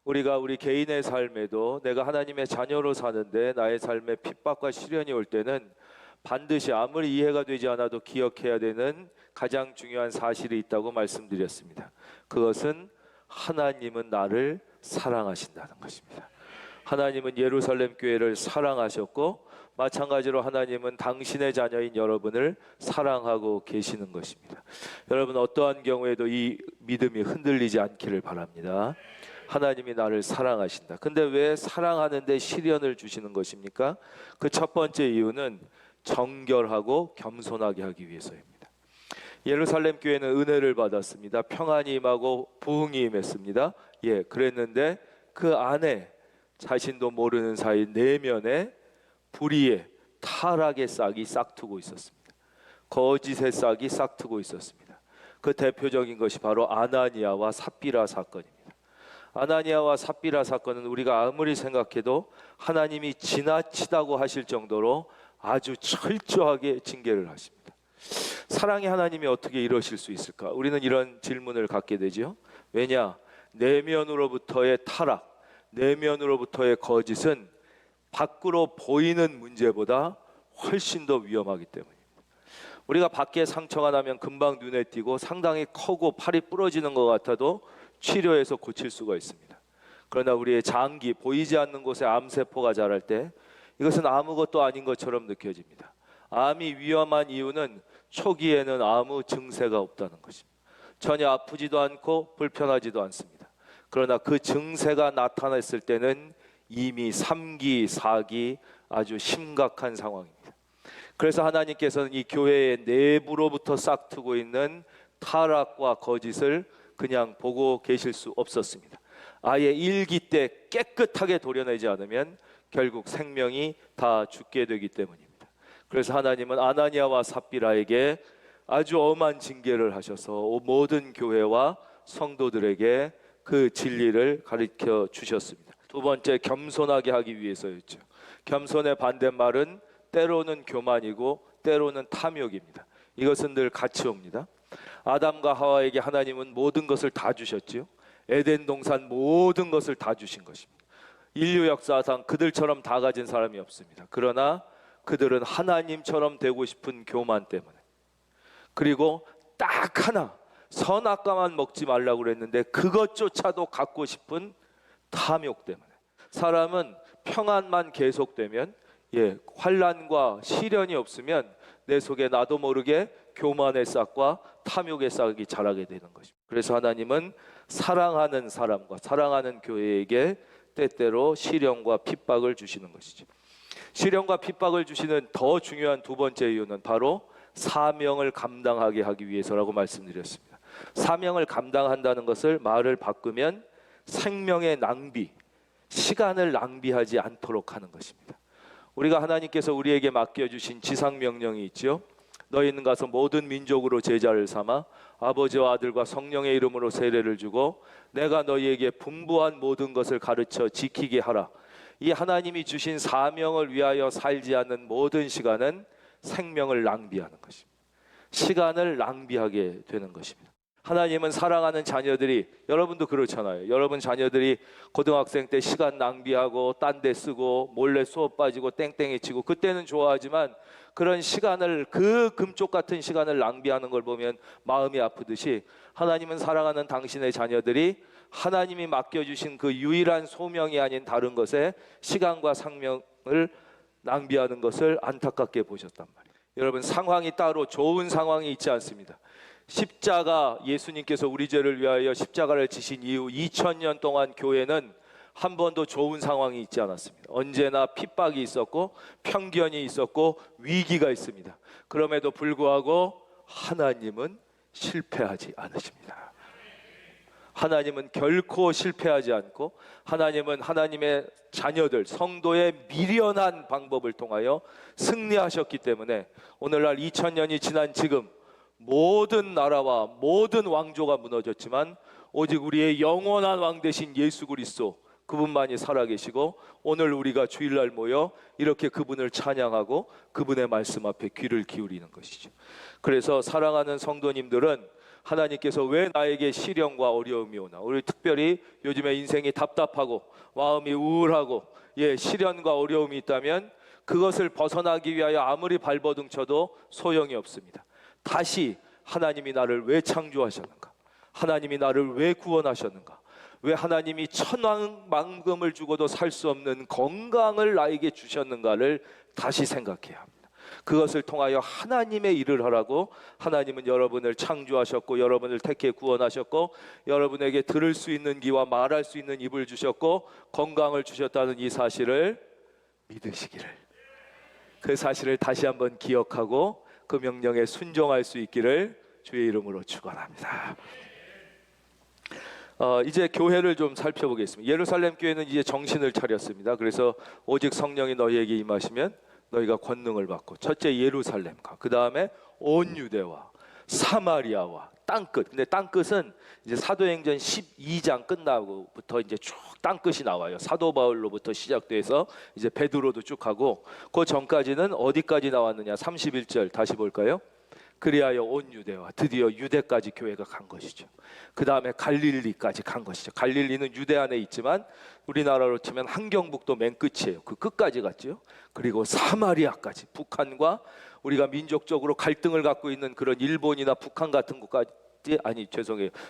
우리가 우리 개인의 삶에도 내가 하나님의 자녀로 사는데 나의 삶에 핍박과 시련이 올 때는 반드시 아무리 이해가 되지 않아도 기억해야 되는 가장 중요한 사실이 있다고 말씀드렸습니다. 그것은 하나님은 나를 사랑하신다는 것입니다. 하나님은 예루살렘 교회를 사랑하셨고 마찬가지로 하나님은 당신의 자녀인 여러분을 사랑하고 계시는 것입니다. 여러분 어떠한 경우에도 이 믿음이 흔들리지 않기를 바랍니다. 하나님이 나를 사랑하신다. 근데 왜 사랑하는데 시련을 주시는 것입니까? 그 첫 번째 이유는 정결하고 겸손하게 하기 위해서입니다. 예루살렘 교회는 은혜를 받았습니다. 평안이 임하고 부흥이 임했습니다. 그랬는데 그 안에 자신도 모르는 사이 내면에 불의의 타락의 싹이 싹트고 있었습니다. 거짓의 싹이 싹트고 있었습니다. 그 대표적인 것이 바로 아나니아와 삽비라 사건입니다. 아나니아와 삽비라 사건은 우리가 아무리 생각해도 하나님이 지나치다고 하실 정도로 아주 철저하게 징계를 하십니다. 사랑의 하나님이 어떻게 이러실 수 있을까? 우리는 이런 질문을 갖게 되죠. 왜냐? 내면으로부터의 타락, 내면으로부터의 거짓은 밖으로 보이는 문제보다 훨씬 더 위험하기 때문입니다. 우리가 밖에 상처가 나면 금방 눈에 띄고 상당히 커고 팔이 부러지는 것 같아도 치료해서 고칠 수가 있습니다. 그러나 우리의 장기, 보이지 않는 곳에 암세포가 자랄 때 이것은 아무것도 아닌 것처럼 느껴집니다. 암이 위험한 이유는 초기에는 아무 증세가 없다는 것입니다. 전혀 아프지도 않고 불편하지도 않습니다. 그러나 그 증세가 나타났을 때는 이미 3기, 4기 아주 심각한 상황입니다. 그래서 하나님께서는 이 교회의 내부로부터 싹트고 있는 타락과 거짓을 그냥 보고 계실 수 없었습니다. 아예 일기 때 깨끗하게 도려내지 않으면 결국 생명이 다 죽게 되기 때문입니다. 그래서 하나님은 아나니아와 삽비라에게 아주 엄한 징계를 하셔서 모든 교회와 성도들에게 그 진리를 가르쳐 주셨습니다. 두 번째, 겸손하게 하기 위해서였죠. 겸손의 반대말은 때로는 교만이고 때로는 탐욕입니다. 이것은 늘 같이 옵니다. 아담과 하와에게 하나님은 모든 것을 다 주셨지요. 에덴 동산 모든 것을 다 주신 것입니다. 인류 역사상 그들처럼 다 가진 사람이 없습니다. 그러나 그들은 하나님처럼 되고 싶은 교만 때문에, 그리고 딱 하나 선악과만 먹지 말라고 그랬는데 그것조차도 갖고 싶은 탐욕 때문에, 사람은 평안만 계속되면, 환난과 시련이 없으면 내 속에 나도 모르게 교만의 싹과 탐욕의 싹이 자라게 되는 것입니다. 그래서 하나님은 사랑하는 사람과 사랑하는 교회에게 때때로 시련과 핍박을 주시는 것이죠. 시련과 핍박을 주시는 더 중요한 두 번째 이유는 바로 사명을 감당하게 하기 위해서라고 말씀드렸습니다. 사명을 감당한다는 것을 말을 바꾸면 생명의 낭비, 시간을 낭비하지 않도록 하는 것입니다. 우리가 하나님께서 우리에게 맡겨주신 지상명령이 있죠. 너희는 가서 모든 민족으로 제자를 삼아 아버지와 아들과 성령의 이름으로 세례를 주고 내가 너희에게 분부한 모든 것을 가르쳐 지키게 하라. 이 하나님이 주신 사명을 위하여 살지 않는 모든 시간은 생명을 낭비하는 것입니다. 시간을 낭비하게 되는 것입니다. 하나님은 사랑하는 자녀들이, 여러분도 그렇잖아요. 여러분 자녀들이 고등학생 때 시간 낭비하고 딴 데 쓰고 몰래 수업 빠지고 땡땡이 치고 그때는 좋아하지만 그런 시간을, 그 금쪽 같은 시간을 낭비하는 걸 보면 마음이 아프듯이 하나님은 사랑하는 당신의 자녀들이 하나님이 맡겨주신 그 유일한 소명이 아닌 다른 것에 시간과 생명을 낭비하는 것을 안타깝게 보셨단 말이에요. 여러분, 상황이 따로 좋은 상황이 있지 않습니다. 십자가, 예수님께서 우리 죄를 위하여 십자가를 지신 이후 2000년 동안 교회는 한 번도 좋은 상황이 있지 않았습니다. 언제나 핍박이 있었고 편견이 있었고 위기가 있습니다. 그럼에도 불구하고 하나님은 실패하지 않으십니다. 하나님은 결코 실패하지 않고, 하나님은 하나님의 자녀들, 성도의 미련한 방법을 통하여 승리하셨기 때문에 오늘날 2000년이 지난 지금 모든 나라와 모든 왕조가 무너졌지만 오직 우리의 영원한 왕 되신 예수 그리스도, 그분만이 살아계시고 오늘 우리가 주일날 모여 이렇게 그분을 찬양하고 그분의 말씀 앞에 귀를 기울이는 것이죠. 그래서 사랑하는 성도님들은 하나님께서 왜 나에게 시련과 어려움이 오나? 우리 특별히 요즘에 인생이 답답하고 마음이 우울하고 시련과 어려움이 있다면 그것을 벗어나기 위하여 아무리 발버둥 쳐도 소용이 없습니다. 다시 하나님이 나를 왜 창조하셨는가? 하나님이 나를 왜 구원하셨는가? 왜 하나님이 천왕만금을 주고도 살 수 없는 건강을 나에게 주셨는가를 다시 생각해야 합니다. 그것을 통하여 하나님의 일을 하라고 하나님은 여러분을 창조하셨고 여러분을 택해 구원하셨고 여러분에게 들을 수 있는 귀와 말할 수 있는 입을 주셨고 건강을 주셨다는 이 사실을 믿으시기를, 그 사실을 다시 한번 기억하고 그 명령에 순종할 수 있기를 주의 이름으로 축원합니다. 이제 교회를 좀 살펴보겠습니다. 예루살렘 교회는 이제 정신을 차렸습니다. 그래서 오직 성령이 너희에게 임하시면 너희가 권능을 받고, 첫째 예루살렘과 그 다음에 온 유대와 사마리아와 땅끝. 근데 땅끝은 이제 사도행전 12장 끝나고부터 이제 쭉 땅끝이 나와요. 사도 바울로부터 시작돼서 이제 베드로도 쭉 하고, 그 전까지는 어디까지 나왔느냐? 31절 다시 볼까요? 그리하여 온 유대와, 드디어 유대까지 교회가 간 것이죠. 그 다음에 갈릴리까지 간 것이죠. 갈릴리는 유대 안에 있지만 우리나라로 치면 한경북도 맨 끝이에요. 그 끝까지 갔죠. 그리고 사마리아까지, 북한과 우리가 민족적으로 갈등을 갖고 있는 그런 일본이나 북한 같은 곳까지,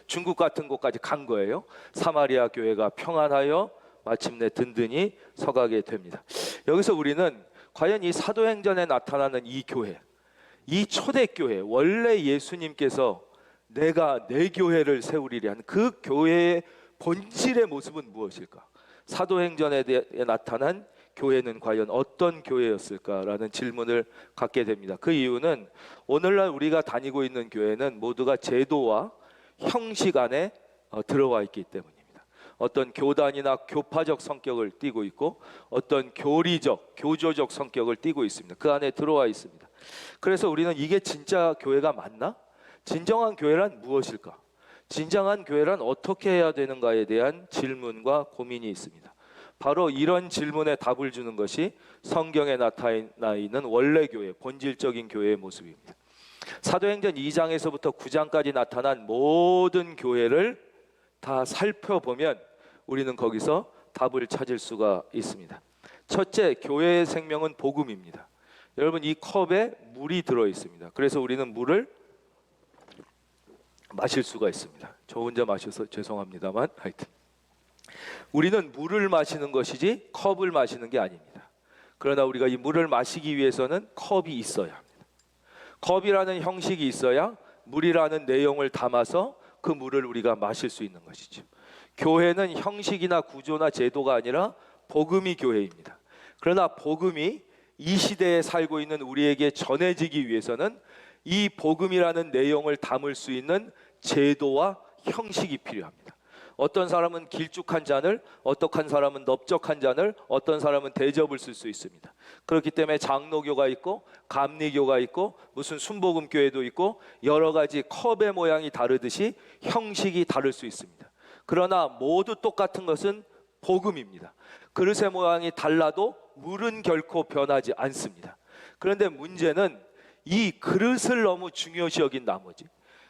중국 같은 곳까지 간 거예요. 사마리아 교회가 평안하여 마침내 든든히 서가게 됩니다. 여기서 우리는 과연 이 사도행전에 나타나는 이 교회, 이 초대교회, 원래 예수님께서 내가 내 교회를 세우리리 한 그 교회의 본질의 모습은 무엇일까? 사도행전에 나타난 교회는 과연 어떤 교회였을까라는 질문을 갖게 됩니다. 그 이유는 오늘날 우리가 다니고 있는 교회는 모두가 제도와 형식 안에 들어와 있기 때문입니다. 어떤 교단이나 교파적 성격을 띠고 있고 어떤 교리적, 교조적 성격을 띠고 있습니다. 그 안에 들어와 있습니다. 그래서 우리는 이게 진짜 교회가 맞나? 진정한 교회란 무엇일까? 진정한 교회란 어떻게 해야 되는가에 대한 질문과 고민이 있습니다. 바로 이런 질문에 답을 주는 것이 성경에 나타나 있는 원래 교회, 본질적인 교회의 모습입니다. 사도행전 2장에서부터 9장까지 나타난 모든 교회를 다 살펴보면 우리는 거기서 답을 찾을 수가 있습니다. 첫째, 교회의 생명은 복음입니다. 여러분, 이 컵에 물이 들어 있습니다. 그래서 우리는 물을 마실 수가 있습니다. 저 혼자 마셔서 죄송합니다만 하여튼 우리는 물을 마시는 것이지 컵을 마시는 게 아닙니다. 그러나 우리가 이 물을 마시기 위해서는 컵이 있어야 합니다. 컵이라는 형식이 있어야 물이라는 내용을 담아서 그 물을 우리가 마실 수 있는 것이죠. 교회는 형식이나 구조나 제도가 아니라 복음이 교회입니다. 그러나 복음이 이 시대에 살고 있는 우리에게 전해지기 위해서는 이 복음이라는 내용을 담을 수 있는 제도와 형식이 필요합니다. 어떤 사람은 길쭉한 잔을, 어떤 사람은 넓적한 잔을, 어떤 사람은 대접을 쓸 수 있습니다. 그렇기 때문에 장로교가 있고 감리교가 있고 무슨 순복음교회도 있고 여러 가지 컵의 모양이 다르듯이 형식이 다를 수 있습니다. 그러나 모두 똑같은 것은 복음입니다. 그릇의 모양이 달라도 물은 결코 변하지 않습니다. 그런데 문제는 이 그릇을 너무 중요시 여긴 나머지,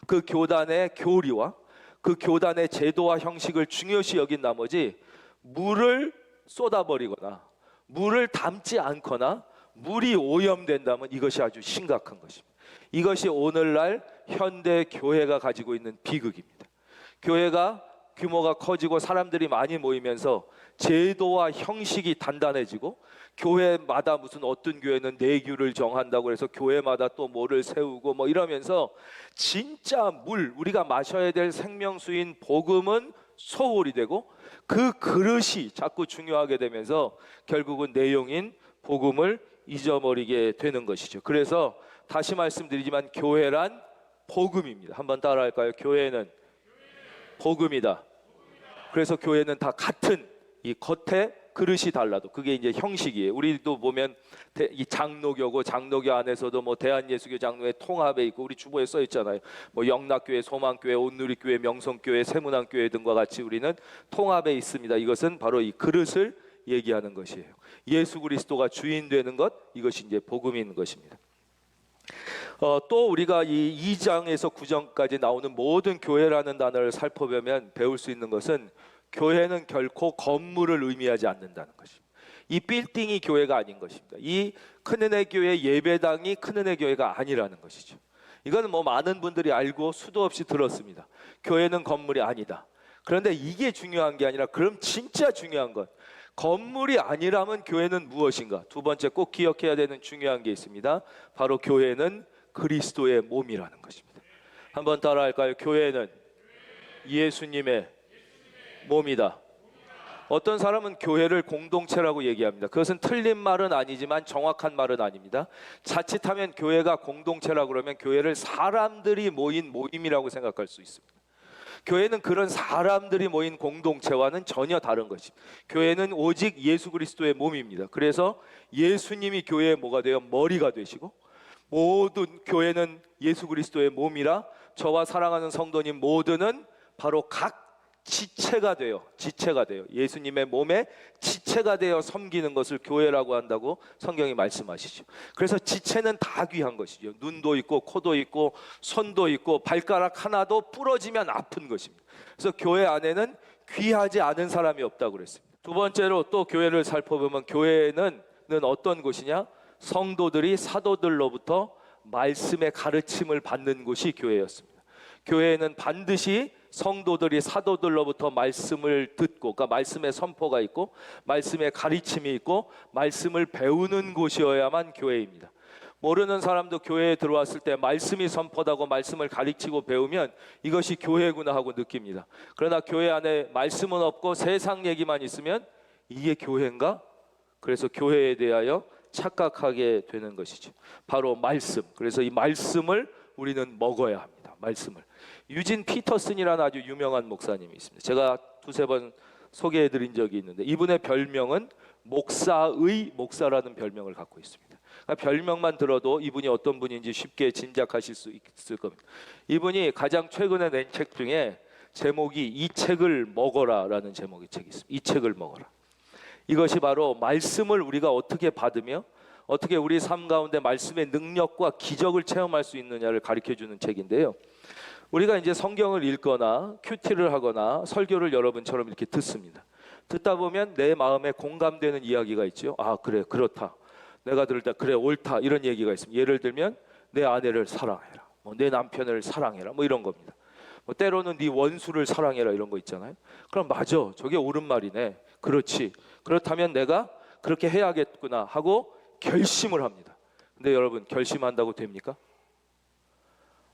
그 교단의 교리와 그 교단의 제도와 형식을 중요시 여긴 나머지 물을 쏟아버리거나 물을 담지 않거나 물이 오염된다면 이것이 아주 심각한 것입니다. 이것이 오늘날 현대 교회가 가지고 있는 비극입니다. 교회가 규모가 커지고 사람들이 많이 모이면서 제도와 형식이 단단해지고, 교회마다 무슨 어떤 교회는 내규를 정한다고 해서 교회마다 또 뭐를 세우고 뭐 이러면서 진짜 물, 우리가 마셔야 될 생명수인 복음은 소홀히 되고 그 그릇이 자꾸 중요하게 되면서 결국은 내용인 복음을 잊어버리게 되는 것이죠. 그래서 다시 말씀드리지만 교회란 복음입니다. 한번 따라할까요? 교회는 복음이다. 그래서 교회는 다 같은 이 겉에 그릇이 달라도 그게 이제 형식이에요. 우리도 보면 이 장로교고 장로교 안에서도 뭐 대한예수교 장로회 통합에 있고 우리 주보에 써 있잖아요. 뭐 영락교회, 소망교회, 온누리교회, 명성교회, 세문안교회 등과 같이 우리는 통합에 있습니다. 이것은 바로 이 그릇을 얘기하는 것이에요. 예수 그리스도가 주인 되는 것, 이것이 이제 복음인 것입니다. 또 우리가 이 2장에서 9장까지 나오는 모든 교회라는 단어를 살펴보면 배울 수 있는 것은 교회는 결코 건물을 의미하지 않는다는 것입니다. 이 빌딩이 교회가 아닌 것입니다. 이 큰은혜 교회 예배당이 큰은혜 교회가 아니라는 것이죠. 이건 뭐 많은 분들이 알고 수도 없이 들었습니다. 교회는 건물이 아니다. 그런데 이게 중요한 게 아니라, 그럼 진짜 중요한 것, 건물이 아니라면 교회는 무엇인가? 두 번째 꼭 기억해야 되는 중요한 게 있습니다. 바로 교회는 그리스도의 몸이라는 것입니다. 한번 따라할까요? 교회는 예수님의 몸이다. 어떤 사람은 교회를 공동체라고 얘기합니다. 그것은 틀린 말은 아니지만 정확한 말은 아닙니다. 자칫하면 교회가 공동체라고 그러면 교회를 사람들이 모인 모임이라고 생각할 수 있습니다. 교회는 그런 사람들이 모인 공동체와는 전혀 다른 것입니다. 교회는 오직 예수 그리스도의 몸입니다. 그래서 예수님이 교회의 뭐가 되어 머리가 되시고, 모든 교회는 예수 그리스도의 몸이라 저와 사랑하는 성도님 모두는 바로 각 지체가 되어 예수님의 몸에 지체가 되어 섬기는 것을 교회라고 한다고 성경이 말씀하시죠. 그래서 지체는 다 귀한 것이죠. 눈도 있고 코도 있고 손도 있고 발가락 하나도 부러지면 아픈 것입니다. 그래서 교회 안에는 귀하지 않은 사람이 없다고 그랬습니다. 두 번째로 또 교회를 살펴보면 교회는 어떤 곳이냐? 성도들이 사도들로부터 말씀의 가르침을 받는 곳이 교회였습니다. 교회에는 반드시 성도들이 사도들로부터 말씀을 듣고, 그러니까 말씀의 선포가 있고 말씀의 가르침이 있고 말씀을 배우는 곳이어야만 교회입니다. 모르는 사람도 교회에 들어왔을 때 말씀이 선포되고 말씀을 가르치고 배우면 이것이 교회구나 하고 느낍니다. 그러나 교회 안에 말씀은 없고 세상 얘기만 있으면 이게 교회인가? 그래서 교회에 대하여 착각하게 되는 것이죠. 바로 말씀. 그래서 이 말씀을 우리는 먹어야 합니다. 말씀을. 유진 피터슨이라는 아주 유명한 목사님이 있습니다. 제가 두세 번 소개해드린 적이 있는데, 이분의 별명은 목사의 목사라는 별명을 갖고 있습니다. 그러니까 별명만 들어도 이분이 어떤 분인지 쉽게 짐작하실 수 있을 겁니다. 이분이 가장 최근에 낸 책 중에 제목이 이 책을 먹어라라는 제목의 책이 있습니다. 이 책을 먹어라. 이것이 바로 말씀을 우리가 어떻게 받으며 어떻게 우리 삶 가운데 말씀의 능력과 기적을 체험할 수 있느냐를 가르쳐주는 책인데요. 우리가 이제 성경을 읽거나 큐티를 하거나 설교를 여러분처럼 이렇게 듣습니다. 듣다 보면 내 마음에 공감되는 이야기가 있죠. 아, 그래, 그렇다. 내가 들을 때 그래, 옳다. 이런 얘기가 있습니다. 예를 들면 내 아내를 사랑해라, 내 남편을 사랑해라, 이런 겁니다. 때로는 네 원수를 사랑해라, 이런 거 있잖아요. 그럼 맞아, 저게 옳은 말이네. 그렇지. 그렇다면 내가 그렇게 해야겠구나 하고 결심을 합니다. 근데 여러분, 결심한다고 됩니까?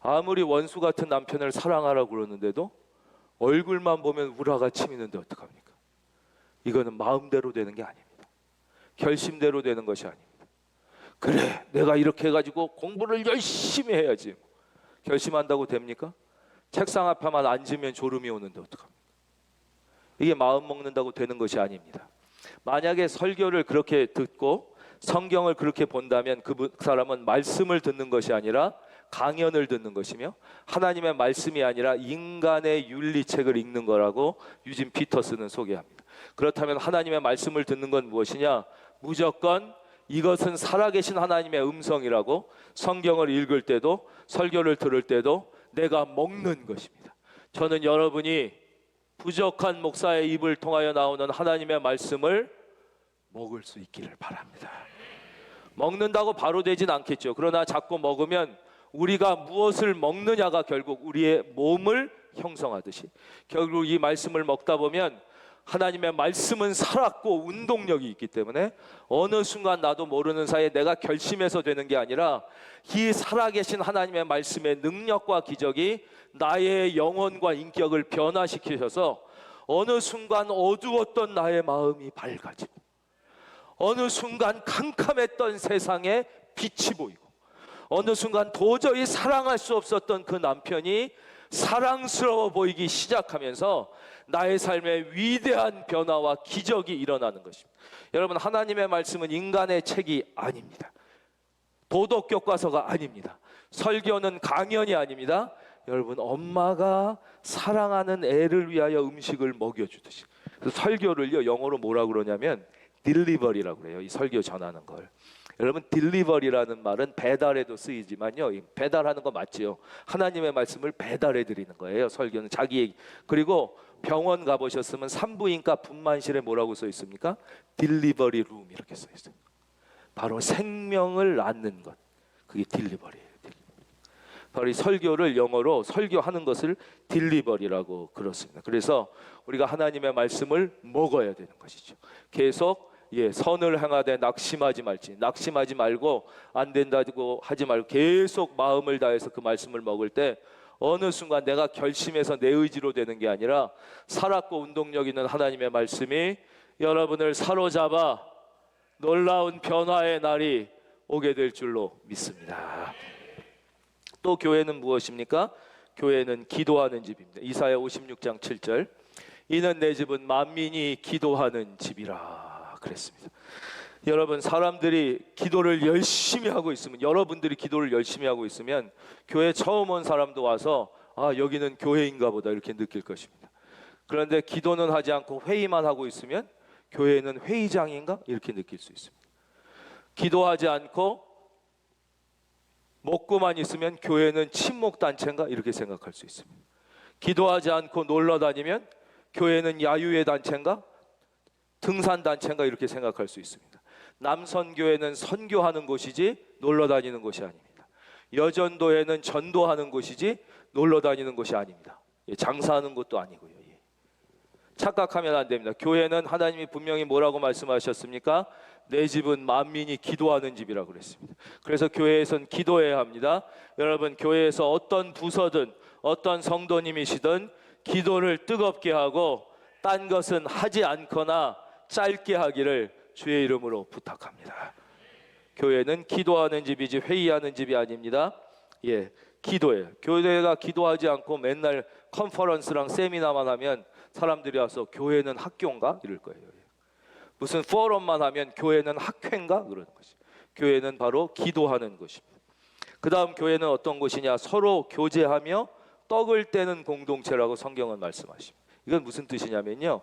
아무리 원수 같은 남편을 사랑하라고 그러는데도 얼굴만 보면 우라가 치미는데 어떡합니까? 이거는 마음대로 되는 게 아닙니다. 결심대로 되는 것이 아닙니다. 그래, 내가 이렇게 해가지고 공부를 열심히 해야지. 결심한다고 됩니까? 책상 앞에만 앉으면 졸음이 오는데 어떡합니까? 이게 마음 먹는다고 되는 것이 아닙니다. 만약에 설교를 그렇게 듣고 성경을 그렇게 본다면 그 사람은 말씀을 듣는 것이 아니라 강연을 듣는 것이며 하나님의 말씀이 아니라 인간의 윤리책을 읽는 거라고 유진 피터슨은 소개합니다. 그렇다면 하나님의 말씀을 듣는 건 무엇이냐? 무조건 이것은 살아계신 하나님의 음성이라고 성경을 읽을 때도 설교를 들을 때도 내가 먹는 것입니다. 저는 여러분이 부족한 목사의 입을 통하여 나오는 하나님의 말씀을 먹을 수 있기를 바랍니다. 먹는다고 바로 되진 않겠죠. 그러나 자꾸 먹으면 우리가 무엇을 먹느냐가 결국 우리의 몸을 형성하듯이 결국 이 말씀을 먹다 보면 하나님의 말씀은 살았고 운동력이 있기 때문에 어느 순간 나도 모르는 사이에 내가 결심해서 되는 게 아니라 이 살아계신 하나님의 말씀의 능력과 기적이 나의 영혼과 인격을 변화시키셔서 어느 순간 어두웠던 나의 마음이 밝아지고 어느 순간 캄캄했던 세상에 빛이 보이고 어느 순간 도저히 사랑할 수 없었던 그 남편이 사랑스러워 보이기 시작하면서 나의 삶에 위대한 변화와 기적이 일어나는 것입니다. 여러분, 하나님의 말씀은 인간의 책이 아닙니다. 도덕 교과서가 아닙니다. 설교는 강연이 아닙니다. 여러분, 엄마가 사랑하는 애를 위하여 음식을 먹여주듯이. 그래서 설교를요 영어로 뭐라고 그러냐면 딜리버리라고 그래요. 이 설교 전하는 걸. 여러분 딜리버리라는 말은 배달에도 쓰이지만요, 배달하는 거 맞지요? 하나님의 말씀을 배달해 드리는 거예요. 설교는 자기 얘기. 그리고 병원 가보셨으면 산부인과 분만실에 뭐라고 써 있습니까? 딜리버리 룸 이렇게 써 있어요. 바로 생명을 낳는 것, 그게 딜리버리예요. 바로 이 설교를 영어로 설교하는 것을 딜리버리라고 그렇습니다. 그래서 우리가 하나님의 말씀을 먹어야 되는 것이죠. 계속 선을 행하되 낙심하지 말고 안 된다고 하지 말고 계속 마음을 다해서 그 말씀을 먹을 때 어느 순간 내가 결심해서 내 의지로 되는 게 아니라 살았고 운동력 있는 하나님의 말씀이 여러분을 사로잡아 놀라운 변화의 날이 오게 될 줄로 믿습니다. 또 교회는 무엇입니까? 교회는 기도하는 집입니다. 이사야 56장 7절, 이는 내 집은 만민이 기도하는 집이라 그랬습니다. 여러분, 사람들이 기도를 열심히 하고 있으면, 여러분들이 기도를 열심히 하고 있으면 교회 처음 온 사람도 와서 아, 여기는 교회인가 보다 이렇게 느낄 것입니다. 그런데 기도는 하지 않고 회의만 하고 있으면 교회는 회의장인가 이렇게 느낄 수 있습니다. 기도하지 않고 먹고만 있으면 교회는 친목단체인가 이렇게 생각할 수 있습니다. 기도하지 않고 놀러 다니면 교회는 야유회 단체인가 등산단체인가 이렇게 생각할 수 있습니다. 남선교회는 선교하는 곳이지 놀러 다니는 곳이 아닙니다. 여전도회는 전도하는 곳이지 놀러 다니는 곳이 아닙니다. 장사하는 곳도 아니고요. 착각하면 안 됩니다. 교회는 하나님이 분명히 뭐라고 말씀하셨습니까? 내 집은 만민이 기도하는 집이라고 그랬습니다. 그래서 교회에선 기도해야 합니다. 여러분, 교회에서 어떤 부서든 어떤 성도님이시든 기도를 뜨겁게 하고 딴 것은 하지 않거나 짧게 하기를 주의 이름으로 부탁합니다. 교회는 기도하는 집이지 회의하는 집이 아닙니다. 기도해요. 교회가 기도하지 않고 맨날 컨퍼런스랑 세미나만 하면 사람들이 와서 교회는 학교인가 이럴 거예요. 무슨 포럼만 하면 교회는 학회인가 그러는 거죠. 교회는 바로 기도하는 것입니다. 그 다음 교회는 어떤 곳이냐? 서로 교제하며 떡을 떼는 공동체라고 성경은 말씀하십니다. 이건 무슨 뜻이냐면요,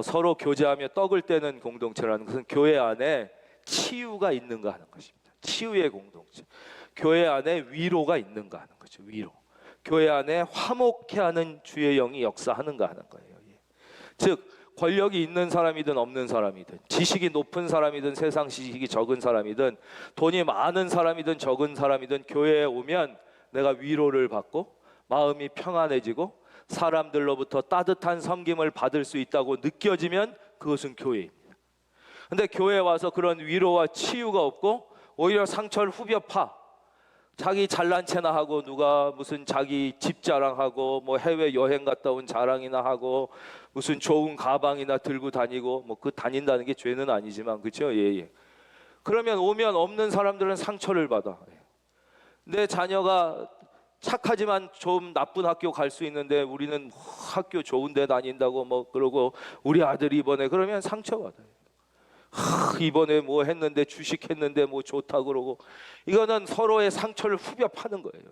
서로 교제하며 떡을 떼는 공동체라는 것은 교회 안에 치유가 있는가 하는 것입니다. 치유의 공동체. 교회 안에 위로가 있는가 하는 거죠. 위로. 교회 안에 화목해 하는 주의 영이 역사하는가 하는 거예요. 즉 권력이 있는 사람이든 없는 사람이든, 지식이 높은 사람이든 세상 지식이 적은 사람이든, 돈이 많은 사람이든 적은 사람이든 교회에 오면 내가 위로를 받고 마음이 평안해지고 사람들로부터 따뜻한 섬김을 받을 수 있다고 느껴지면 그것은 교회입니다. 근데 교회에 와서 그런 위로와 치유가 없고 오히려 상처를 후벼 파, 자기 잘난 체나 하고, 누가 무슨 자기 집 자랑하고 뭐 해외 여행 갔다 온 자랑이나 하고 무슨 좋은 가방이나 들고 다니고, 뭐 그 다닌다는 게 죄는 아니지만 그렇죠? 그러면 오면 없는 사람들은 상처를 받아. 내 자녀가 착하지만 좀 나쁜 학교 갈 수 있는데 우리는 학교 좋은 데 다닌다고 뭐 그러고, 우리 아들이 이번에 그러면 상처받아요. 이번에 뭐 했는데 주식 했는데 뭐 좋다 그러고, 이거는 서로의 상처를 후벼 파는 거예요.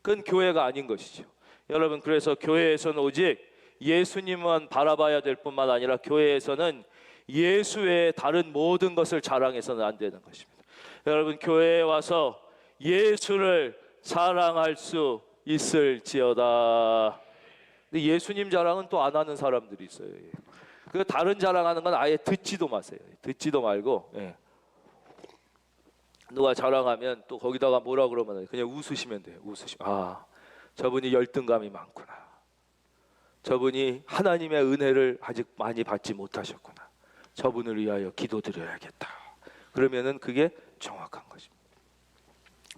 그건 교회가 아닌 것이죠. 여러분, 그래서 교회에서는 오직 예수님만 바라봐야 될 뿐만 아니라 교회에서는 예수 외에 다른 모든 것을 자랑해서는 안 되는 것입니다. 여러분, 교회에 와서 예수를 자랑할 수 있을지어다. 근데 예수님 자랑은 또 안 하는 사람들이 있어요. 그 다른 자랑하는 건 아예 듣지도 마세요. 듣지도 말고, 누가 자랑하면 또 거기다가 뭐라 그러면 그냥 웃으시면 돼요. 아, 저분이 열등감이 많구나. 저분이 하나님의 은혜를 아직 많이 받지 못하셨구나. 저분을 위하여 기도드려야겠다. 그러면은 그게 정확한 것입니다.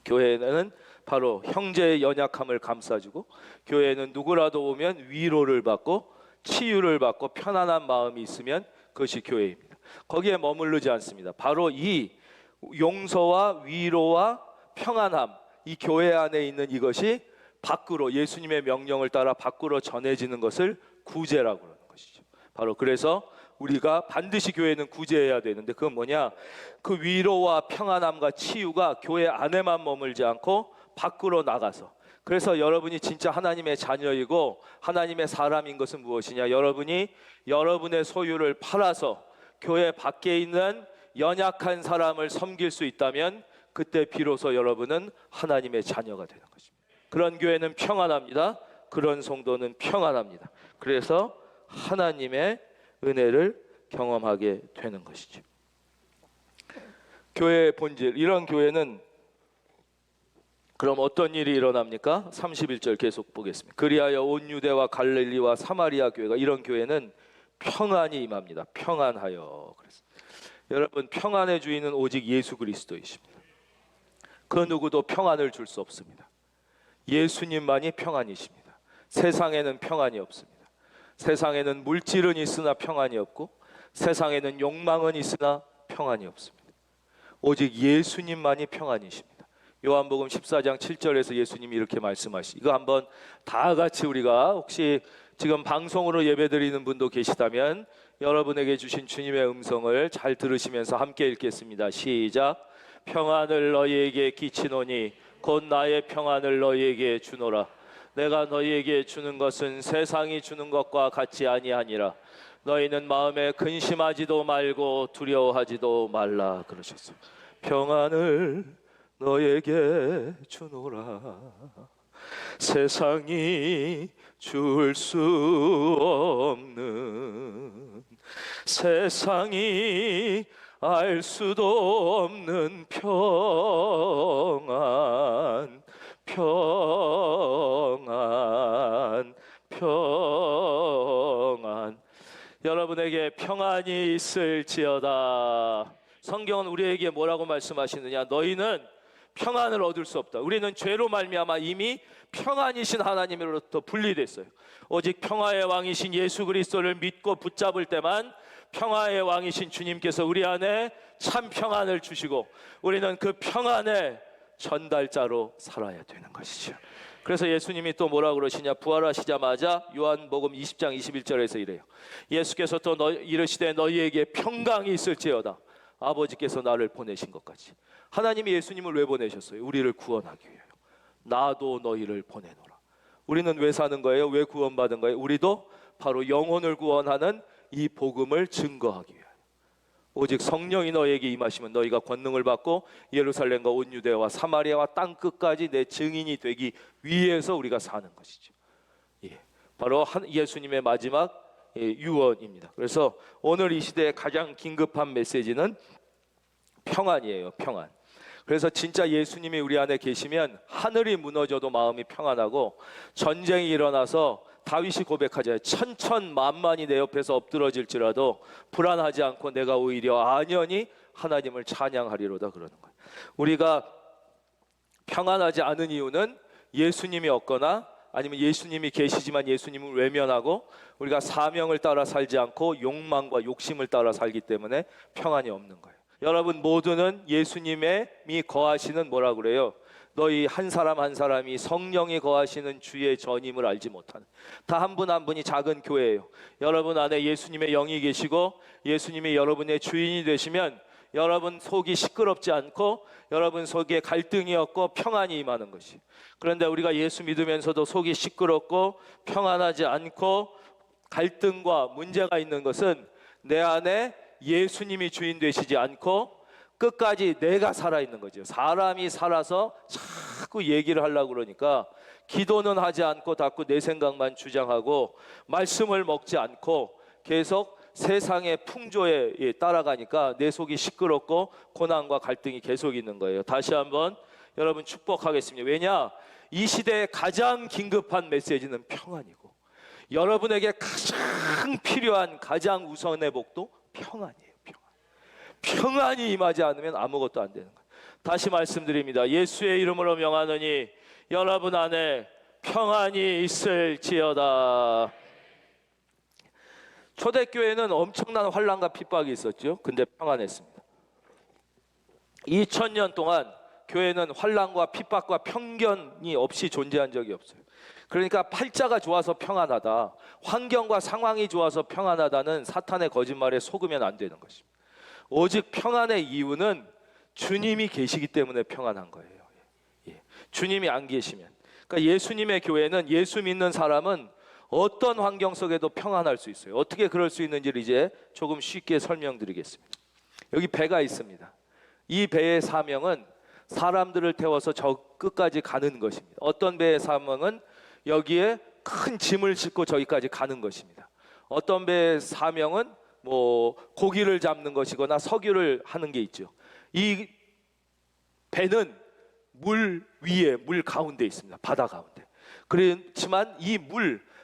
교회는 바로 형제의 연약함을 감싸주고, 교회는 누구라도 오면 위로를 받고 치유를 받고 편안한 마음이 있으면 그것이 교회입니다. 거기에 머무르지 않습니다. 바로 이 용서와 위로와 평안함, 이 교회 안에 있는 이것이 밖으로, 예수님의 명령을 따라 밖으로 전해지는 것을 구제라고 하는 것이죠. 바로 그래서 우리가 반드시 교회는 구제해야 되는데, 그건 뭐냐? 그 위로와 평안함과 치유가 교회 안에만 머물지 않고 밖으로 나가서, 그래서 여러분이 진짜 하나님의 자녀이고 하나님의 사람인 것은 무엇이냐? 여러분이 여러분의 소유를 팔아서 교회 밖에 있는 연약한 사람을 섬길 수 있다면 그때 비로소 여러분은 하나님의 자녀가 되는 것입니다. 그런 교회는 평안합니다. 그런 성도는 평안합니다. 그래서 하나님의 은혜를 경험하게 되는 것이죠. 교회의 본질, 이런 교회는 그럼 어떤 일이 일어납니까? 31절 계속 보겠습니다. 그리하여 온 유대와 갈릴리와 사마리아 교회가, 이런 교회는 평안이 임합니다. 평안하여. 그래서 여러분, 평안의 주인은 오직 예수 그리스도이십니다. 그 누구도 평안을 줄 수 없습니다. 예수님만이 평안이십니다. 세상에는 평안이 없습니다. 세상에는 물질은 있으나 평안이 없고, 세상에는 욕망은 있으나 평안이 없습니다. 오직 예수님만이 평안이십니다. 요한복음 14장 7절에서 예수님이 이렇게 말씀하시죠. 이거 한번 다 같이 우리가, 혹시 지금 방송으로 예배드리는 분도 계시다면 여러분에게 주신 주님의 음성을 잘 들으시면서 함께 읽겠습니다. 시작. 평안을 너희에게 끼치노니 곧 나의 평안을 너희에게 주노라. 내가 너희에게 주는 것은 세상이 주는 것과 같지 아니하니라. 너희는 마음에 근심하지도 말고 두려워하지도 말라. 그러셨어요. 평안을 너에게 주노라. 세상이 줄 수 없는, 세상이 알 수도 없는 평안, 평안, 평안. 여러분에게 평안이 있을지어다. 성경은 우리에게 뭐라고 말씀하시느냐? 너희는 평안을 얻을 수 없다. 우리는 죄로 말미암아 이미 평안이신 하나님으로부터 분리됐어요. 오직 평화의 왕이신 예수 그리스도를 믿고 붙잡을 때만 평화의 왕이신 주님께서 우리 안에 참 평안을 주시고, 우리는 그 평안의 전달자로 살아야 되는 것이죠. 그래서 예수님이 또 뭐라고 그러시냐? 부활하시자마자 요한복음 20장 21절에서 이래요. 예수께서 또 이르시되 너희에게 평강이 있을지어다. 아버지께서 나를 보내신 것까지. 하나님이 예수님을 왜 보내셨어요? 우리를 구원하기 위하여. 나도 너희를 보내노라. 우리는 왜 사는 거예요? 왜 구원받은 거예요? 우리도 바로 영혼을 구원하는 이 복음을 증거하기 위하여. 오직 성령이 너희에게 임하시면 너희가 권능을 받고 예루살렘과 온 유대와 사마리아와 땅 끝까지 내 증인이 되기 위해서 우리가 사는 것이죠. 바로 예수님의 마지막 유언입니다. 그래서 오늘 이 시대의 가장 긴급한 메시지는 평안이에요. 평안. 그래서 진짜 예수님이 우리 안에 계시면 하늘이 무너져도 마음이 평안하고, 전쟁이 일어나서 다윗이 고백하잖아요. 천천만만이 내 옆에서 엎드러질지라도 불안하지 않고 내가 오히려 안연히 하나님을 찬양하리로다. 그러는 거예요. 우리가 평안하지 않은 이유는 예수님이 없거나, 아니면 예수님이 계시지만 예수님을 외면하고 우리가 사명을 따라 살지 않고 욕망과 욕심을 따라 살기 때문에 평안이 없는 거예요. 여러분 모두는 예수님이 거하시는, 뭐라 그래요? 너희 한 사람 한 사람이 성령이 거하시는 주의 전임을 알지 못하는, 다 한 분 한 분이 작은 교회예요. 여러분 안에 예수님의 영이 계시고 예수님이 여러분의 주인이 되시면 여러분 속이 시끄럽지 않고 여러분 속에 갈등이 없고 평안이 임하는 것이. 그런데 우리가 예수 믿으면서도 속이 시끄럽고 평안하지 않고 갈등과 문제가 있는 것은 내 안에 예수님이 주인 되시지 않고 끝까지 내가 살아있는 거죠. 사람이 살아서 자꾸 얘기를 하려고 그러니까 기도는 하지 않고 자꾸 내 생각만 주장하고 말씀을 먹지 않고 계속 세상의 풍조에 따라가니까 내 속이 시끄럽고 고난과 갈등이 계속 있는 거예요. 다시 한번 여러분 축복하겠습니다. 왜냐? 이 시대에 가장 긴급한 메시지는 평안이고, 여러분에게 가장 필요한 가장 우선의 복도 평안이에요. 평안이 임하지 않으면 아무것도 안 되는 거예요. 다시 말씀드립니다. 예수의 이름으로 명하노니 여러분 안에 평안이 있을지어다. 초대교회는 엄청난 환난과 핍박이 있었죠. 근데 평안했습니다. 2000년 동안 교회는 환난과 핍박과 편견이 없이 존재한 적이 없어요. 그러니까 팔자가 좋아서 평안하다, 환경과 상황이 좋아서 평안하다는 사탄의 거짓말에 속으면 안 되는 것입니다. 오직 평안의 이유는 주님이 계시기 때문에 평안한 거예요. 주님이 안 계시면, 그러니까 예수님의 교회는, 예수 믿는 사람은 어떤 환경 속에도 평안할 수 있어요. 어떻게 그럴 수 있는지를 이제 조금 쉽게 설명드리겠습니다. 여기 배가 있습니다. 이 배의 사명은 사람들을 태워서 저 끝까지 가는 것입니다. 어떤 배의 사명은 여기에 큰 짐을 싣고 저기까지 가는 것입니다. 어떤 배의 사명은 뭐 고기를 잡는 것이거나 석유를 하는 게 있죠. 이 배는 물 위에, 물 가운데 있습니다. 바다 가운데. 그렇지만 이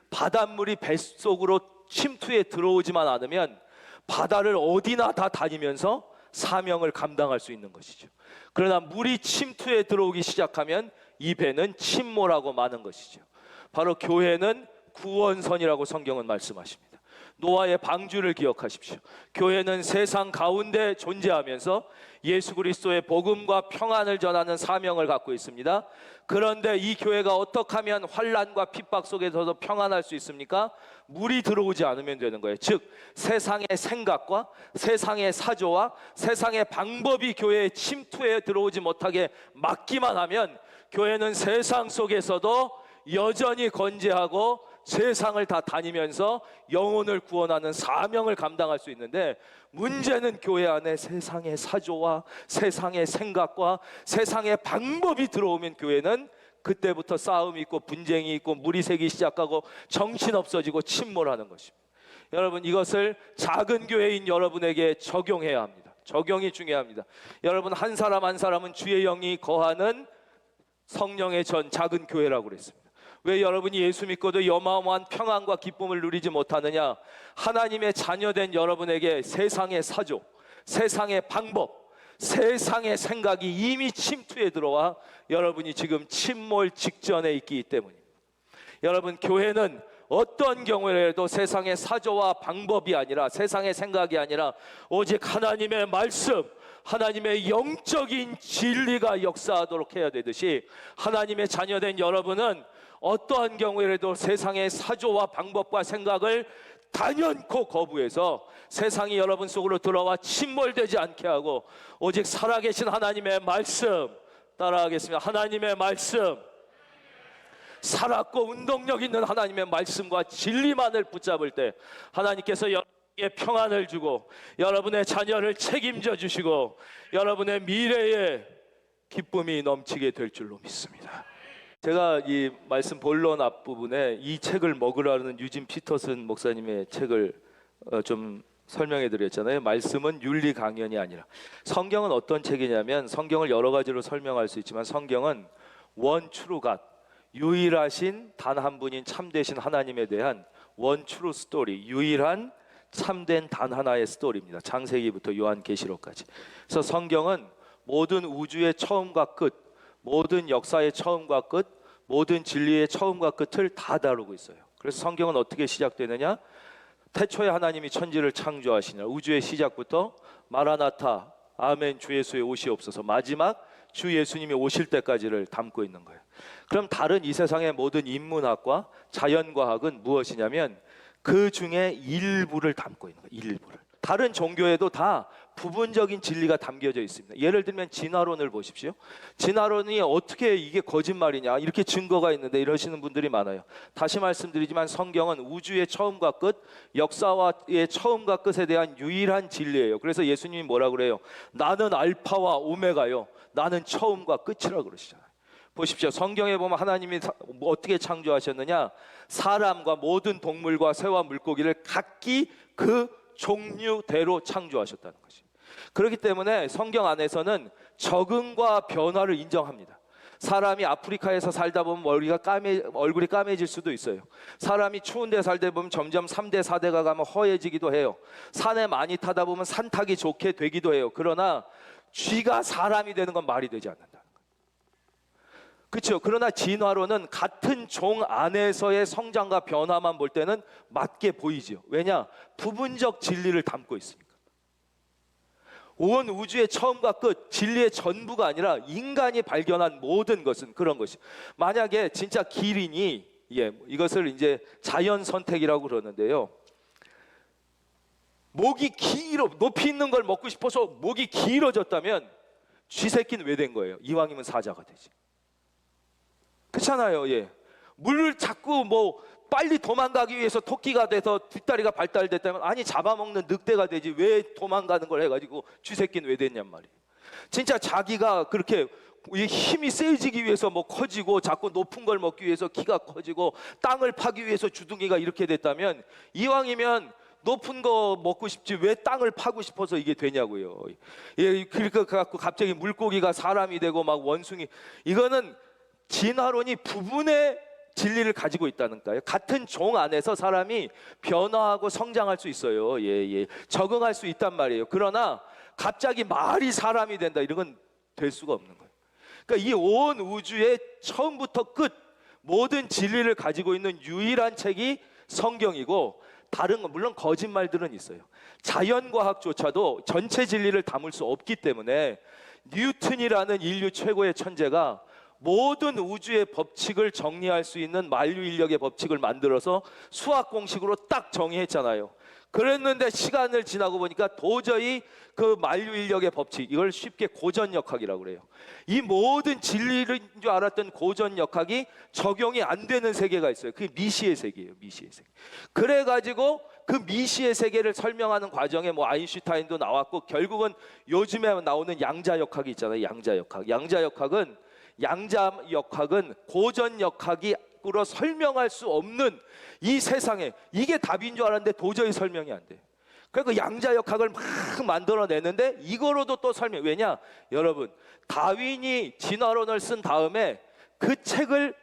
바닷물이 뱃속으로 침투해 들어오지만 않으면 바다를 어디나 다 다니면서 사명을 감당할 수 있는 것이죠. 그러나 물이 침투해 들어오기 시작하면 이 배는 침몰하고 마는 것이죠. 바로 교회는 구원선이라고 성경은 말씀하십니다. 노아의 방주를 기억하십시오. 교회는 세상 가운데 존재하면서 예수 그리스도의 복음과 평안을 전하는 사명을 갖고 있습니다. 그런데 이 교회가 어떻게 하면 환난과 핍박 속에서도 평안할 수 있습니까? 물이 들어오지 않으면 되는 거예요. 즉 세상의 생각과 세상의 사조와 세상의 방법이 교회에 침투해 들어오지 못하게 막기만 하면 교회는 세상 속에서도 여전히 건재하고 세상을 다 다니면서 영혼을 구원하는 사명을 감당할 수 있는데, 문제는 교회 안에 세상의 사조와 세상의 생각과 세상의 방법이 들어오면 교회는 그때부터 싸움이 있고 분쟁이 있고 물이 새기 시작하고 정신없어지고 침몰하는 것입니다. 여러분, 이것을 작은 교회인 여러분에게 적용해야 합니다. 적용이 중요합니다. 여러분, 한 사람 한 사람은 주의 영이 거하는 성령의 전 작은 교회라고 그랬습니다. 왜 여러분이 예수 믿고도 어마어마한 평안과 기쁨을 누리지 못하느냐? 하나님의 자녀된 여러분에게 세상의 사조, 세상의 방법, 세상의 생각이 이미 침투해 들어와 여러분이 지금 침몰 직전에 있기 때문입니다. 여러분, 교회는 어떤 경우에도 세상의 사조와 방법이 아니라, 세상의 생각이 아니라 오직 하나님의 말씀, 하나님의 영적인 진리가 역사하도록 해야 되듯이, 하나님의 자녀된 여러분은 어떠한 경우에라도 세상의 사조와 방법과 생각을 단연코 거부해서 세상이 여러분 속으로 들어와 침몰되지 않게 하고 오직 살아계신 하나님의 말씀, 따라하겠습니다. 하나님의 말씀, 살았고 운동력 있는 하나님의 말씀과 진리만을 붙잡을 때 하나님께서 여러분에게 평안을 주고 여러분의 자녀를 책임져 주시고 여러분의 미래에 기쁨이 넘치게 될 줄로 믿습니다. 제가 이 말씀 본론 앞부분에 이 책을 먹으라는 유진 피터슨 목사님의 책을 좀 설명해 드렸잖아요. 말씀은 윤리 강연이 아니라. 성경은 어떤 책이냐면, 성경을 여러 가지로 설명할 수 있지만 성경은 원 트루 갓, 유일하신 단 한 분인 참되신 하나님에 대한 원 트루 스토리, 유일한 참된 단 하나의 스토리입니다. 창세기부터 요한계시록까지. 그래서 성경은 모든 우주의 처음과 끝, 모든 역사의 처음과 끝, 모든 진리의 처음과 끝을 다 다루고 있어요. 그래서 성경은 어떻게 시작되느냐? 태초에 하나님이 천지를 창조하시냐, 우주의 시작부터 마라나타, 아멘 주 예수의 오시옵소서, 마지막 주 예수님이 오실 때까지를 담고 있는 거예요. 그럼 다른 이 세상의 모든 인문학과 자연과학은 무엇이냐면 그 중에 일부를 담고 있는 거예요. 일부를. 다른 종교에도 다 부분적인 진리가 담겨져 있습니다. 예를 들면 진화론을 보십시오. 진화론이 어떻게 이게 거짓말이냐, 이렇게 증거가 있는데 이러시는 분들이 많아요. 다시 말씀드리지만 성경은 우주의 처음과 끝, 역사의 처음과 끝에 대한 유일한 진리예요. 그래서 예수님이 뭐라 그래요? 나는 알파와 오메가요, 나는 처음과 끝이라고 그러시잖아요. 보십시오. 성경에 보면 하나님이 어떻게 창조하셨느냐? 사람과 모든 동물과 새와 물고기를 각기 그 종류대로 창조하셨다는 것이. 그렇기 때문에 성경 안에서는 적응과 변화를 인정합니다. 사람이 아프리카에서 살다 보면 얼굴이 까매질 수도 있어요. 사람이 추운 데 살다 보면 점점 3대 4대가 가면 허해지기도 해요. 산에 많이 타다 보면 산 타기 좋게 되기도 해요. 그러나 쥐가 사람이 되는 건 말이 되지 않는다. 그렇죠. 그러나 진화론은 같은 종 안에서의 성장과 변화만 볼 때는 맞게 보이죠. 왜냐? 부분적 진리를 담고 있으니까. 온 우주의 처음과 끝, 진리의 전부가 아니라 인간이 발견한 모든 것은 그런 것이. 만약에 진짜 기린이, 이것을 이제 자연 선택이라고 그러는데요, 목이 높이 있는 걸 먹고 싶어서 목이 길어졌다면 쥐새끼는 왜 된 거예요? 이왕이면 사자가 되지. 그렇잖아요. 물을 자꾸 빨리 도망가기 위해서 토끼가 돼서 뒷다리가 발달됐다면, 아니 잡아먹는 늑대가 되지 왜 도망가는 걸 해가지고 쥐새끼는 왜 됐냔 말이에요. 진짜 자기가 그렇게 힘이 세지기 위해서 뭐 커지고, 자꾸 높은 걸 먹기 위해서 키가 커지고, 땅을 파기 위해서 주둥이가 이렇게 됐다면, 이왕이면 높은 거 먹고 싶지 왜 땅을 파고 싶어서 이게 되냐고요. 예, 그러니까 갖고 갑자기 물고기가 사람이 되고 막 원숭이, 이거는 진화론이 부분의 진리를 가지고 있다는가요? 같은 종 안에서 사람이 변화하고 성장할 수 있어요. 예, 적응할 수 있단 말이에요. 그러나 갑자기 말이 사람이 된다, 이런 건 될 수가 없는 거예요. 그러니까 이 온 우주의 처음부터 끝 모든 진리를 가지고 있는 유일한 책이 성경이고, 다른 건 물론 거짓말들은 있어요. 자연과학조차도 전체 진리를 담을 수 없기 때문에 뉴턴이라는 인류 최고의 천재가 모든 우주의 법칙을 정리할 수 있는 만유인력의 법칙을 만들어서 수학 공식으로 딱 정의했잖아요. 그랬는데 시간을 지나고 보니까 도저히 그 만유인력의 법칙, 이걸 쉽게 고전역학이라고 그래요. 이 모든 진리인 줄 알았던 고전역학이 적용이 안 되는 세계가 있어요. 그게 미시의 세계예요. 미시의 세계. 그래가지고 그 미시의 세계를 설명하는 과정에 뭐 아인슈타인도 나왔고, 결국은 요즘에 나오는 양자역학이 있잖아요. 양자역학은 고전역학으로 설명할 수 없는 이 세상에, 이게 답인 줄 알았는데 도저히 설명이 안 돼요. 그러니까 양자역학을 막 만들어내는데 이거로도 또 설명, 왜냐? 여러분, 다윈이 진화론을 쓴 다음에 그 책을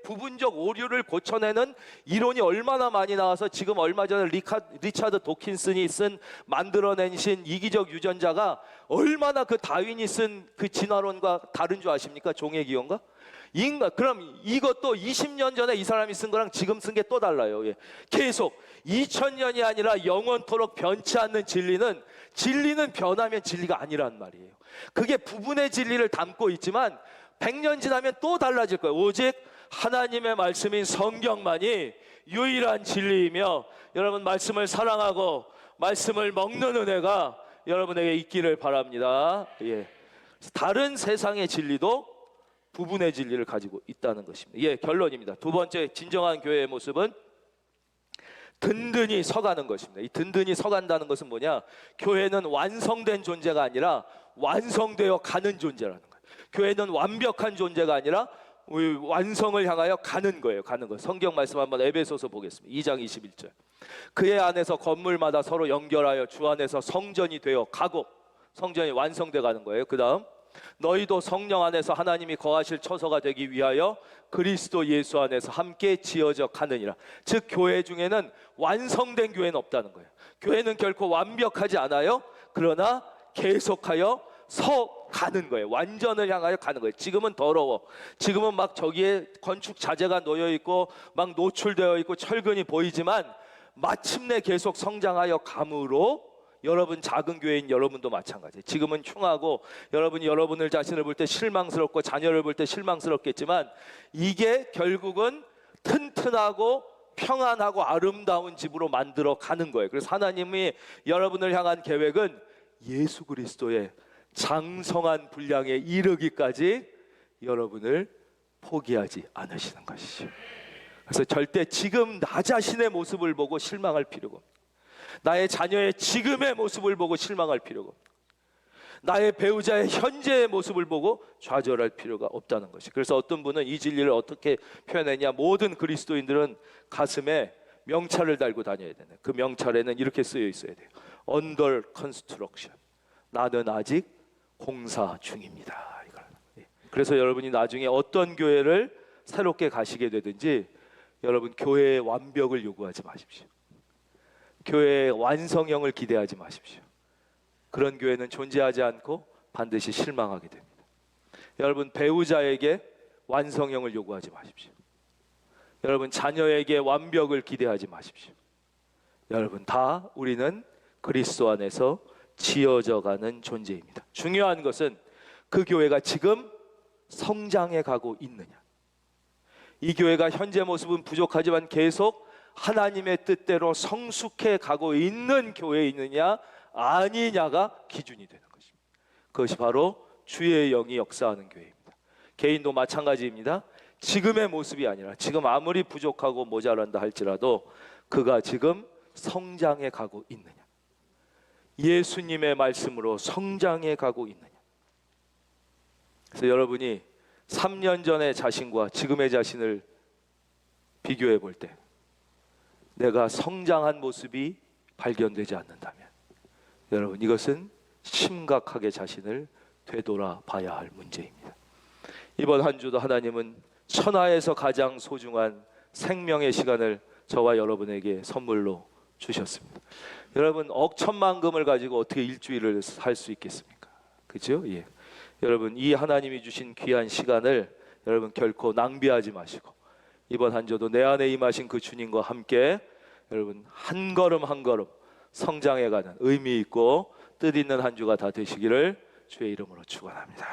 부분적 오류를 고쳐내는 이론이 얼마나 많이 나와서, 지금 얼마 전에 리차드 도킨슨이 만들어내신 이기적 유전자가 얼마나 그 다윈이 쓴 그 진화론과 다른 줄 아십니까? 종의 기원과? 그럼 이것도 20년 전에 이 사람이 쓴 거랑 지금 쓴 게 또 달라요. 예. 계속 2000년이 아니라 영원토록 변치 않는 진리는 변하면 진리가 아니란 말이에요. 그게 부분의 진리를 담고 있지만 100년 지나면 또 달라질 거예요. 오직 하나님의 말씀인 성경만이 유일한 진리이며, 여러분 말씀을 사랑하고 말씀을 먹는 은혜가 여러분에게 있기를 바랍니다. 예. 다른 세상의 진리도 부분의 진리를 가지고 있다는 것입니다. 예, 결론입니다. 두 번째, 진정한 교회의 모습은 든든히 서가는 것입니다. 이 든든히 서간다는 것은 뭐냐? 교회는 완성된 존재가 아니라 완성되어 가는 존재라는 거예요. 교회는 완벽한 존재가 아니라 완성을 향하여 가는 거예요. 가는 거. 성경 말씀 한번 에베소서 보겠습니다. 2장 21절. 그의 안에서 건물마다 서로 연결하여 주 안에서 성전이 되어 가고, 성전이 완성돼 가는 거예요. 그 다음, 너희도 성령 안에서 하나님이 거하실 처소가 되기 위하여 그리스도 예수 안에서 함께 지어져 가느니라. 즉 교회 중에는 완성된 교회는 없다는 거예요. 교회는 결코 완벽하지 않아요. 그러나 계속하여 가는 거예요. 완전을 향하여 가는 거예요. 지금은 더러워. 지금은 막 저기에 건축 자재가 놓여 있고 막 노출되어 있고 철근이 보이지만, 마침내 계속 성장하여 감으로, 여러분 작은 교회인 여러분도 마찬가지예요. 지금은 흉하고 여러분이 여러분을 자신을 볼 때 실망스럽고 자녀를 볼 때 실망스럽겠지만, 이게 결국은 튼튼하고 평안하고 아름다운 집으로 만들어 가는 거예요. 그래서 하나님이 여러분을 향한 계획은 예수 그리스도의 장성한 분량에 이르기까지 여러분을 포기하지 않으시는 것이죠. 그래서 절대 지금 나 자신의 모습을 보고 실망할 필요가 없습니다. 나의 자녀의 지금의 모습을 보고 실망할 필요가 없습니다. 나의 배우자의 현재의 모습을 보고 좌절할 필요가 없다는 것이. 그래서 어떤 분은 이 진리를 어떻게 표현했냐? 모든 그리스도인들은 가슴에 명찰을 달고 다녀야 되네. 그 명찰에는 이렇게 쓰여 있어야 돼요. Under construction. 나는 아직 공사 중입니다. 그래서 여러분이 나중에 어떤 교회를 새롭게 가시게 되든지, 여러분 교회의 완벽을 요구하지 마십시오. 교회의 완성형을 기대하지 마십시오. 그런 교회는 존재하지 않고 반드시 실망하게 됩니다. 여러분 배우자에게 완성형을 요구하지 마십시오. 여러분 자녀에게 완벽을 기대하지 마십시오. 여러분 다 우리는 그리스도 안에서 지어져가는 존재입니다. 중요한 것은 그 교회가 지금 성장해 가고 있느냐. 이 교회가 현재 모습은 부족하지만 계속 하나님의 뜻대로 성숙해 가고 있는 교회에 있느냐 아니냐가 기준이 되는 것입니다. 그것이 바로 주의 영이 역사하는 교회입니다. 개인도 마찬가지입니다. 지금의 모습이 아니라 지금 아무리 부족하고 모자란다 할지라도 그가 지금 성장해 가고 있느냐, 예수님의 말씀으로 성장해 가고 있느냐. 그래서 여러분이 3년 전의 자신과 지금의 자신을 비교해 볼 때 내가 성장한 모습이 발견되지 않는다면 여러분, 이것은 심각하게 자신을 되돌아 봐야 할 문제입니다. 이번 한 주도 하나님은 천하에서 가장 소중한 생명의 시간을 저와 여러분에게 선물로 주셨습니다. 여러분, 억천만금을 가지고 어떻게 일주일을 살 수 있겠습니까? 그죠? 예. 여러분, 이 하나님이 주신 귀한 시간을 여러분 결코 낭비하지 마시고 이번 한 주도 내 안에 임하신 그 주님과 함께 여러분 한 걸음 한 걸음 성장해가는 의미 있고 뜻 있는 한 주가 다 되시기를 주의 이름으로 축원합니다.